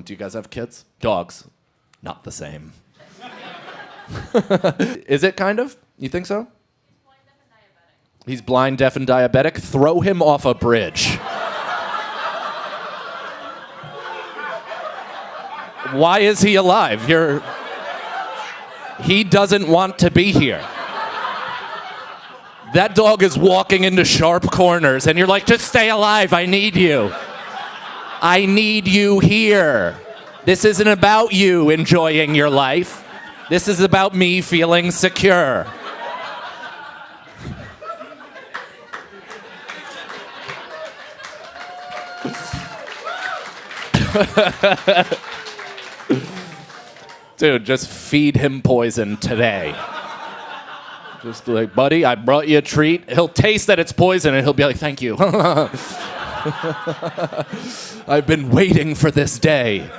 Do you guys have kids? Dogs. Not the same. Is it kind of? You think so? He's blind, deaf, and diabetic. Throw him off a bridge. Why is he alive? He doesn't want to be here. That dog is walking into sharp corners, and you're like, just stay alive. I need you. I need you here. This isn't about you enjoying your life. This is about me feeling secure. Dude, just feed him poison today. Just like, buddy, I brought you a treat. He'll taste that it's poison and he'll be like, thank you. I've been waiting for this day.